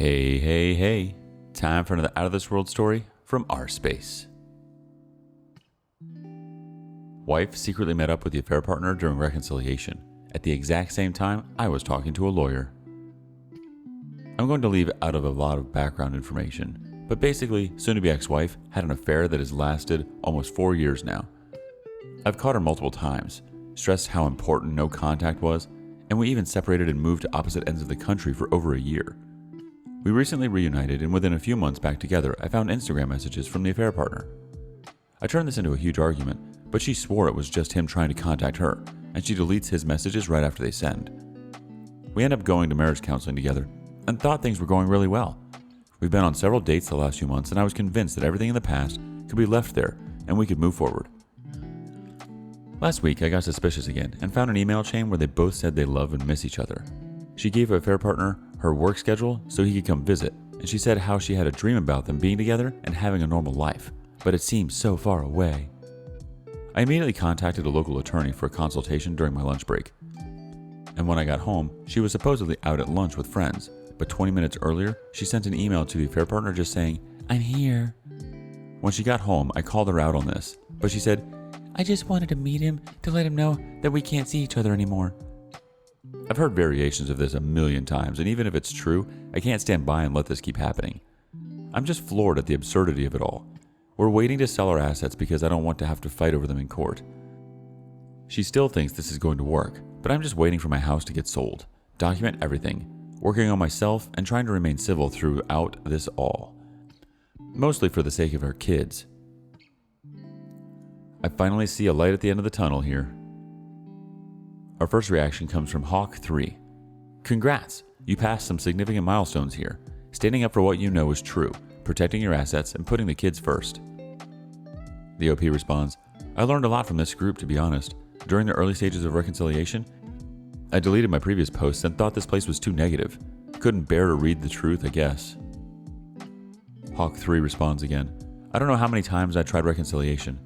Hey. Time for another Out of This World story from rSpace. Wife secretly met up with the affair partner during reconciliation at the exact same time I was talking to a lawyer. I'm going to leave out of a lot of background information, but basically, soon-to-be ex-wife had an affair that has lasted almost 4 years now. I've caught her multiple times, stressed how important no contact was, and we even separated and moved to opposite ends of the country for over a year. We recently reunited, and within a few months back together, I found Instagram messages from the affair partner. I turned this into a huge argument, but she swore it was just him trying to contact her, and she deletes his messages right after they send. We end up going to marriage counseling together, and thought things were going really well. We've been on several dates the last few months, and I was convinced that everything in the past could be left there, and we could move forward. Last week, I got suspicious again, and found an email chain where they both said they love and miss each other. She gave her affair partner her work schedule so he could come visit, and she said how she had a dream about them being together and having a normal life, but it seemed so far away. I immediately contacted a local attorney for a consultation during my lunch break. And when I got home, she was supposedly out at lunch with friends, but 20 minutes earlier, she sent an email to the affair partner just saying, "I'm here." When she got home, I called her out on this, but she said, "I just wanted to meet him to let him know that we can't see each other anymore." I've heard variations of this a million times, and even if it's true, I can't stand by and let this keep happening. I'm just floored at the absurdity of it all. We're waiting to sell our assets because I don't want to have to fight over them in court. She still thinks this is going to work, but I'm just waiting for my house to get sold, document everything, working on myself and trying to remain civil throughout this all. Mostly for the sake of our kids. I finally see a light at the end of the tunnel here. Our first reaction comes from Hawk3. Congrats! You passed some significant milestones here. Standing up for what you know is true, protecting your assets, and putting the kids first. The OP responds, I learned a lot from this group, to be honest. During the early stages of reconciliation, I deleted my previous posts and thought this place was too negative. Couldn't bear to read the truth, I guess. Hawk3 responds again, I don't know how many times I tried reconciliation.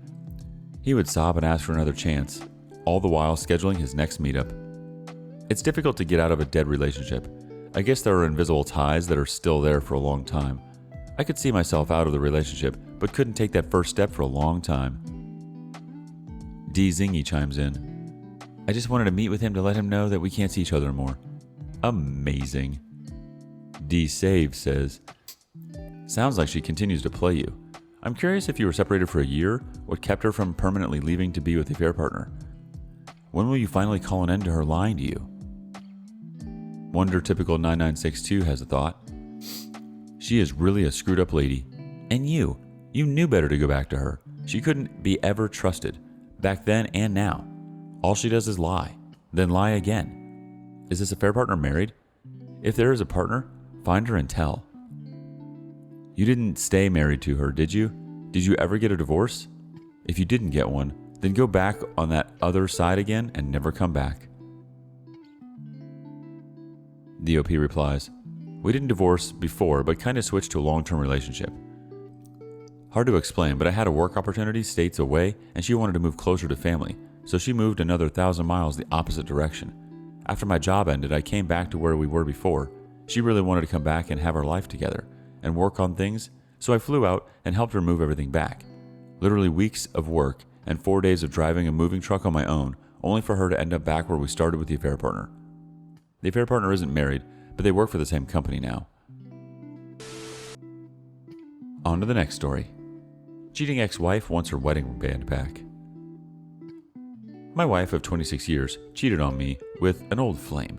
He would sob and ask for another chance, all the while scheduling his next meetup. It's difficult to get out of a dead relationship. I guess there are invisible ties that are still there for a long time. I could see myself out of the relationship, but couldn't take that first step for a long time. D Zingy chimes in. I just wanted to meet with him to let him know that we can't see each other more. Amazing. D Save says, sounds like she continues to play you. I'm curious if you were separated for a year, what kept her from permanently leaving to be with the affair partner. When will you finally call an end to her lying to you? Wonder Typical 9962 has a thought. She is really a screwed up lady. And you knew better to go back to her. She couldn't be ever trusted, back then and now. All she does is lie, then lie again. Is this affair partner married? If there is a partner, find her and tell. You didn't stay married to her, did you? Did you ever get a divorce? If you didn't get one, then go back on that other side again and never come back. The OP replies, we didn't divorce before, but kind of switched to a long-term relationship. Hard to explain, but I had a work opportunity states away, and she wanted to move closer to family, so she moved another 1,000 miles the opposite direction. After my job ended, I came back to where we were before. She really wanted to come back and have our life together and work on things, so I flew out and helped her move everything back. Literally weeks of work and 4 days of driving a moving truck on my own, only for her to end up back where we started with the affair partner. The affair partner isn't married, but they work for the same company now. On to the next story. Cheating ex-wife wants her wedding band back. My wife of 26 years cheated on me with an old flame.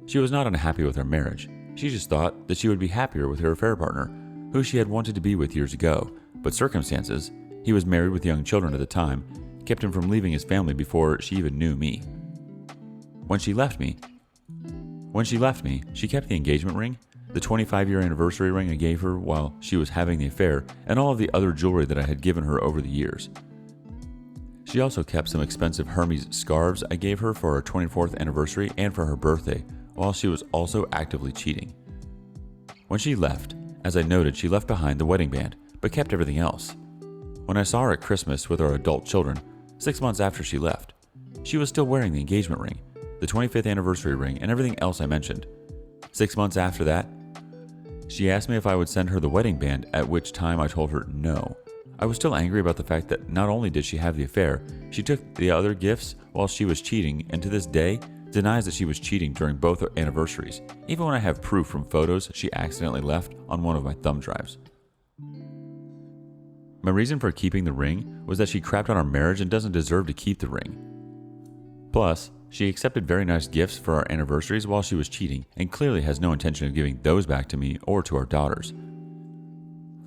She was not unhappy with our marriage. She just thought that she would be happier with her affair partner, who she had wanted to be with years ago, but circumstances, he was married with young children at the time, kept him from leaving his family before she even knew me. When she left me, she kept the engagement ring, the 25-year anniversary ring I gave her while she was having the affair, and all of the other jewelry that I had given her over the years. She also kept some expensive Hermes scarves I gave her for our 24th anniversary and for her birthday, while she was also actively cheating. When she left, as I noted, she left behind the wedding band, but kept everything else. When I saw her at Christmas with our adult children, 6 months after she left, she was still wearing the engagement ring, the 25th anniversary ring, and everything else I mentioned. 6 months after that, She asked me if I would send her the wedding band, at which time I told her no. I was still angry about the fact that not only did she have the affair, she took the other gifts while she was cheating, and to this day denies that she was cheating during both anniversaries, even when I have proof from photos she accidentally left on one of my thumb drives. My reason for keeping the ring was that she crapped on our marriage and doesn't deserve to keep the ring. Plus, she accepted very nice gifts for our anniversaries while she was cheating and clearly has no intention of giving those back to me or to our daughters.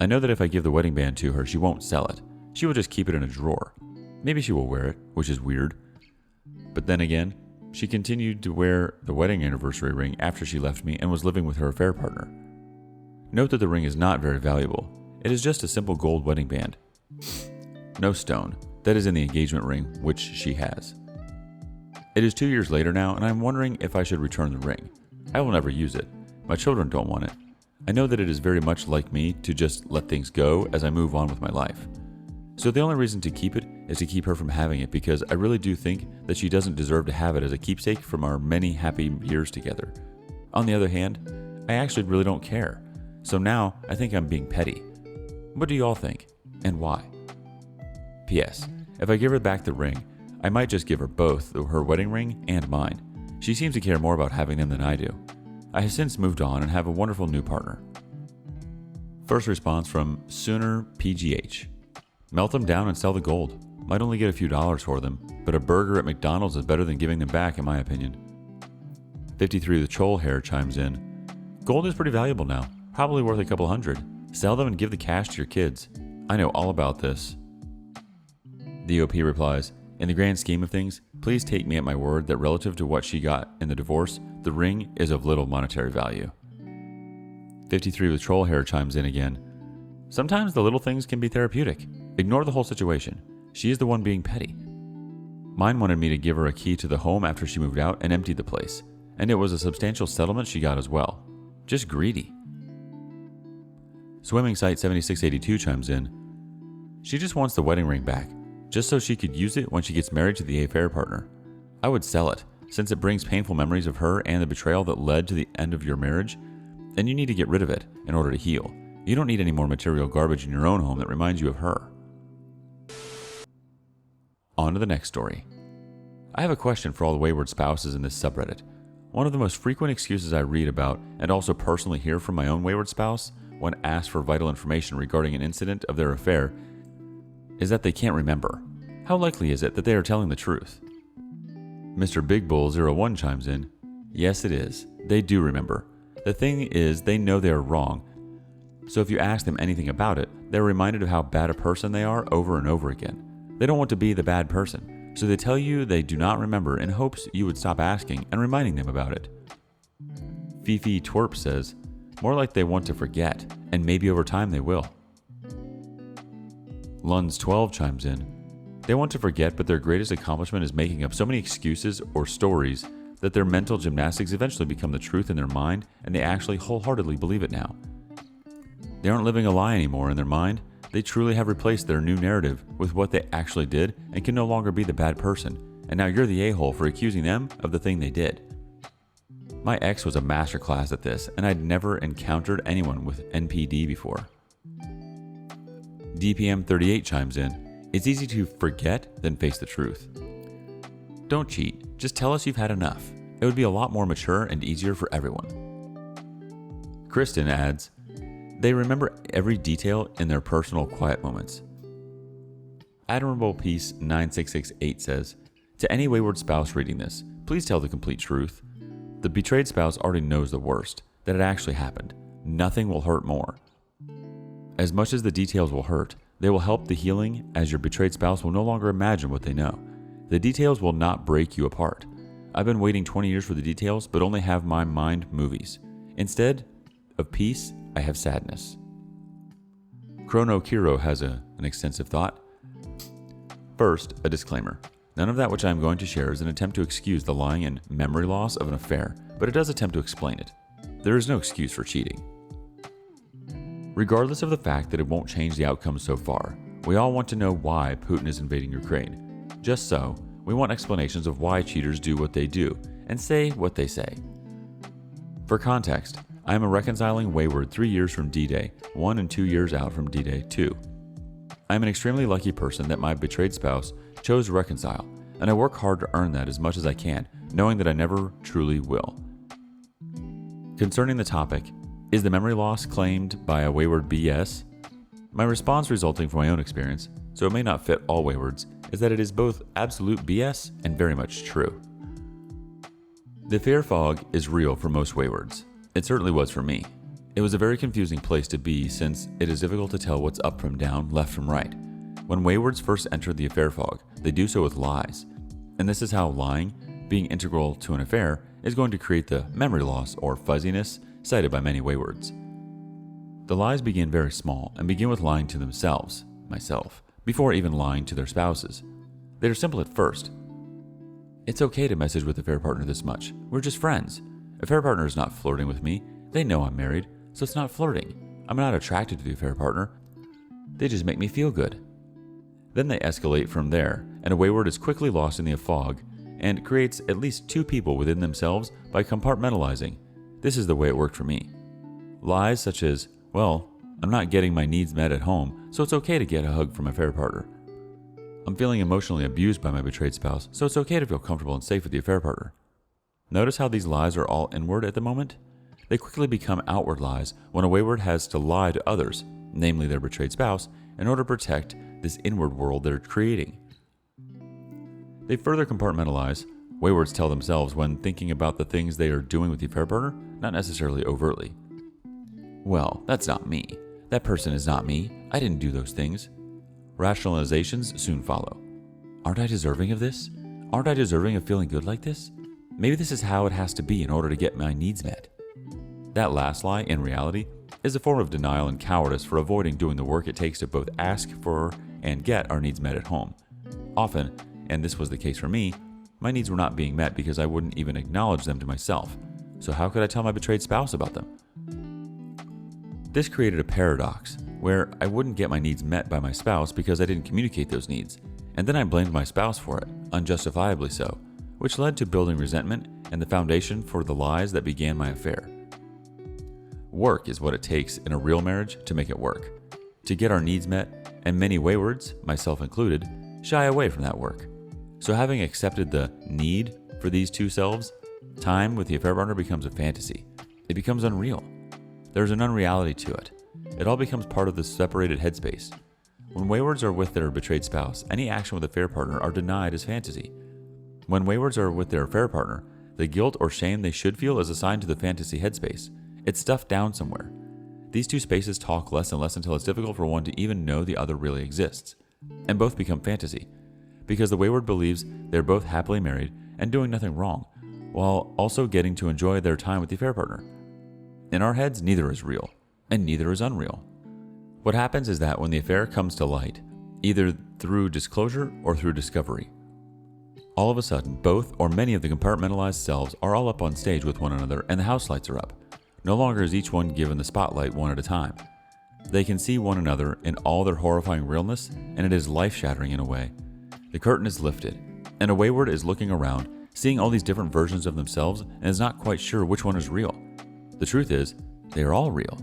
I know that if I give the wedding band to her, she won't sell it. She will just keep it in a drawer. Maybe she will wear it, which is weird. But then again, she continued to wear the wedding anniversary ring after she left me and was living with her affair partner. Note that the ring is not very valuable. It is just a simple gold wedding band. No stone. That is in the engagement ring, which she has. It is 2 years later now, and I'm wondering if I should return the ring. I will never use it. My children don't want it. I know that it is very much like me to just let things go as I move on with my life. So the only reason to keep it is to keep her from having it, because I really do think that she doesn't deserve to have it as a keepsake from our many happy years together. On the other hand, I actually really don't care. So now I think I'm being petty. What do you all think, and why? P.S. If I give her back the ring, I might just give her both, her wedding ring and mine. She seems to care more about having them than I do. I have since moved on and have a wonderful new partner. First response from Sooner PGH. Melt them down and sell the gold. Might only get a few dollars for them, but a burger at McDonald's is better than giving them back, in my opinion. 53 with Troll Hair chimes in. Gold is pretty valuable now, probably worth a couple hundred. Sell them and give the cash to your kids. I know all about this. DOP replies, in the grand scheme of things, please take me at my word that relative to what she got in the divorce, the ring is of little monetary value. 53 with Troll Hair chimes in again. Sometimes the little things can be therapeutic. Ignore the whole situation. She is the one being petty. Mine wanted me to give her a key to the home after she moved out and emptied the place, and it was a substantial settlement she got as well. Just greedy. Swimming Site 7682 chimes in. She just wants the wedding ring back, just so she could use it when she gets married to the affair partner. I would sell it, since it brings painful memories of her and the betrayal that led to the end of your marriage, and you need to get rid of it in order to heal. You don't need any more material garbage in your own home that reminds you of her. On to the next story. I have a question for all the wayward spouses in this subreddit. One of the most frequent excuses I read about, and also personally hear from my own wayward spouse, when asked for vital information regarding an incident of their affair, is that they can't remember. How likely is it that they are telling the truth? Mr. Big Bull 01 chimes in. Yes, it is. They do remember. The thing is, they know they are wrong. So if you ask them anything about it, they're reminded of how bad a person they are over and over again. They don't want to be the bad person, so they tell you they do not remember in hopes you would stop asking and reminding them about it. Fifi Twerp says, more like they want to forget, and maybe over time they will. Lunds 12 chimes in. They want to forget, but their greatest accomplishment is making up so many excuses or stories that their mental gymnastics eventually become the truth in their mind, and they actually wholeheartedly believe it now. They aren't living a lie anymore in their mind. They truly have replaced their new narrative with what they actually did and can no longer be the bad person, and now you're the a-hole for accusing them of the thing they did. My ex was a masterclass at this, and I'd never encountered anyone with NPD before. DPM 38 chimes in. It's easy to forget than face the truth. Don't cheat. Just tell us you've had enough. It would be a lot more mature and easier for everyone. Kristen adds, they remember every detail in their personal quiet moments. Admirable Peace 9668 says, to any wayward spouse reading this, please tell the complete truth. The betrayed spouse already knows the worst, that it actually happened. Nothing will hurt more. As much as the details will hurt, they will help the healing, as your betrayed spouse will no longer imagine what they know. The details will not break you apart. I've been waiting 20 years for the details, but only have my mind movies. Instead of peace, I have sadness. Chrono Kiro has an extensive thought. First, a disclaimer. None of that which I am going to share is an attempt to excuse the lying and memory loss of an affair, but it does attempt to explain it. There is no excuse for cheating. Regardless of the fact that it won't change the outcome so far, we all want to know why Putin is invading Ukraine. Just so, we want explanations of why cheaters do what they do and say what they say. For context, I am a reconciling wayward 3 years from D-Day, 1 and 2 years out from D-Day 2. I am an extremely lucky person that my betrayed spouse chose to reconcile, and I work hard to earn that as much as I can, knowing that I never truly will. Concerning the topic, is the memory loss claimed by a wayward BS? My response, resulting from my own experience, so it may not fit all waywards, is that it is both absolute BS and very much true. The fear fog is real for most waywards. It certainly was for me. It was a very confusing place to be since it is difficult to tell what's up from down, left from right. When waywards first enter the affair fog, they do so with lies. And this is how lying, being integral to an affair, is going to create the memory loss or fuzziness cited by many waywards. The lies begin very small and begin with lying to themselves, myself, before even lying to their spouses. They are simple at first. It's okay to message with a affair partner this much. We're just friends. Affair partner is not flirting with me. They know I'm married, so it's not flirting. I'm not attracted to the affair partner. They just make me feel good. Then they escalate from there, and a wayward is quickly lost in the fog and creates at least two people within themselves by compartmentalizing. This is the way it worked for me. Lies such as, well, I'm not getting my needs met at home, so it's okay to get a hug from a affair partner. I'm feeling emotionally abused by my betrayed spouse, so it's okay to feel comfortable and safe with the affair partner. Notice how these lies are all inward at the moment? They quickly become outward lies when a wayward has to lie to others, namely their betrayed spouse, in order to protect this inward world they're creating. They further compartmentalize. Waywards tell themselves when thinking about the things they are doing with the affair partner, not necessarily overtly. Well, that's not me. That person is not me. I didn't do those things. Rationalizations soon follow. Aren't I deserving of this? Aren't I deserving of feeling good like this? Maybe this is how it has to be in order to get my needs met. That last lie, in reality, is a form of denial and cowardice for avoiding doing the work it takes to both ask for and get our needs met at home. Often, and this was the case for me, my needs were not being met because I wouldn't even acknowledge them to myself. So how could I tell my betrayed spouse about them? This created a paradox where I wouldn't get my needs met by my spouse because I didn't communicate those needs, and then I blamed my spouse for it, unjustifiably so, which led to building resentment and the foundation for the lies that began my affair. Work is what it takes in a real marriage to make it work, to get our needs met, and many waywards, myself included, shy away from that work. So having accepted the need for these two selves, time with the affair partner becomes a fantasy. It becomes unreal. There's an unreality to it. It all becomes part of the separated headspace. When waywards are with their betrayed spouse, any action with a affair partner are denied as fantasy. When waywards are with their affair partner, the guilt or shame they should feel is assigned to the fantasy headspace. It's stuffed down somewhere. These two spaces talk less and less until it's difficult for one to even know the other really exists. And both become fantasy, because the wayward believes they're both happily married and doing nothing wrong, while also getting to enjoy their time with the affair partner. In our heads, neither is real, and neither is unreal. What happens is that when the affair comes to light, either through disclosure or through discovery, all of a sudden, both or many of the compartmentalized selves are all up on stage with one another and the house lights are up. No longer is each one given the spotlight one at a time. They can see one another in all their horrifying realness, and it is life-shattering in a way. The curtain is lifted, and a wayward is looking around, seeing all these different versions of themselves, and is not quite sure which one is real. The truth is, they are all real.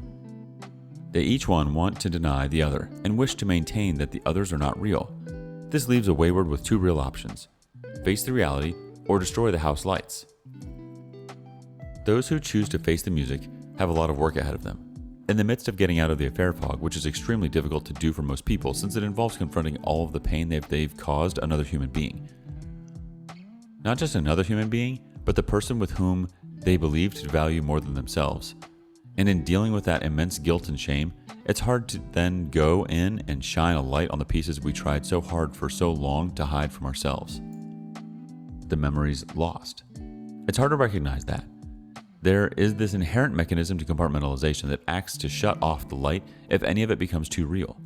They each one want to deny the other, and wish to maintain that the others are not real. This leaves a wayward with two real options: face the reality, or destroy the house lights. Those who choose to face the music have a lot of work ahead of them. In the midst of getting out of the affair fog, which is extremely difficult to do for most people since it involves confronting all of the pain they've caused another human being. Not just another human being, but the person with whom they believe to value more than themselves. And in dealing with that immense guilt and shame, it's hard to then go in and shine a light on the pieces we tried so hard for so long to hide from ourselves. The memories lost. It's hard to recognize that. There is this inherent mechanism to compartmentalization that acts to shut off the light if any of it becomes too real.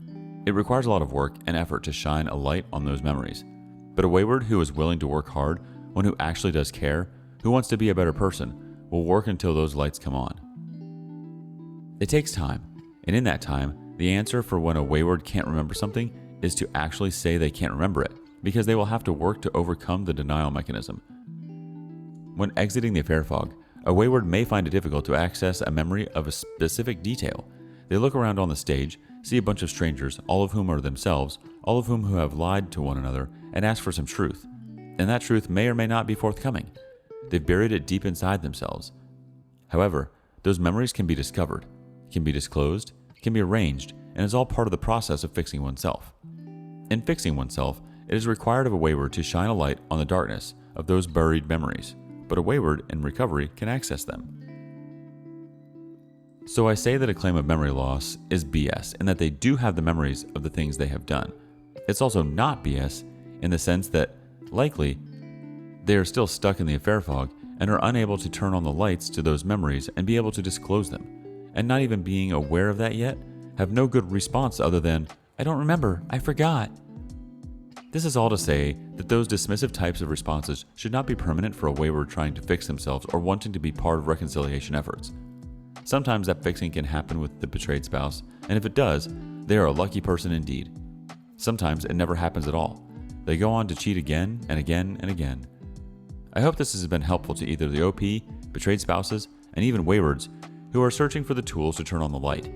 It requires a lot of work and effort to shine a light on those memories. But a wayward who is willing to work hard, one who actually does care, who wants to be a better person, will work until those lights come on. It takes time, and in that time, the answer for when a wayward can't remember something is to actually say they can't remember it, because they will have to work to overcome the denial mechanism. When exiting the affair fog, A wayward may find it difficult to access a memory of a specific detail. They look around on the stage, see a bunch of strangers, all of whom are themselves, all of whom who have lied to one another, and ask for some truth. And that truth may or may not be forthcoming. They've buried it deep inside themselves. However, those memories can be discovered, can be disclosed, can be arranged, and is all part of the process of fixing oneself. In fixing oneself, it is required of a wayward to shine a light on the darkness of those buried memories, but a wayward in recovery can access them. So I say that a claim of memory loss is BS in that they do have the memories of the things they have done. It's also not BS in the sense that, likely, they are still stuck in the affair fog and are unable to turn on the lights to those memories and be able to disclose them, and not even being aware of that yet, have no good response other than, "I don't remember, I forgot." This is all to say that those dismissive types of responses should not be permanent for a wayward trying to fix themselves or wanting to be part of reconciliation efforts. Sometimes that fixing can happen with the betrayed spouse, and if it does, they are a lucky person indeed. Sometimes it never happens at all. They go on to cheat again and again and again. I hope this has been helpful to either the OP, betrayed spouses, and even waywards who are searching for the tools to turn on the light.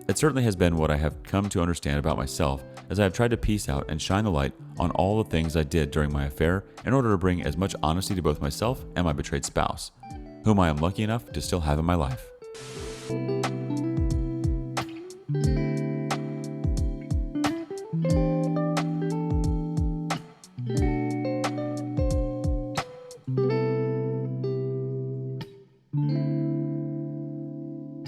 It certainly has been what I have come to understand about myself as I have tried to piece out and shine the light on all the things I did during my affair in order to bring as much honesty to both myself and my betrayed spouse, whom I am lucky enough to still have in my life.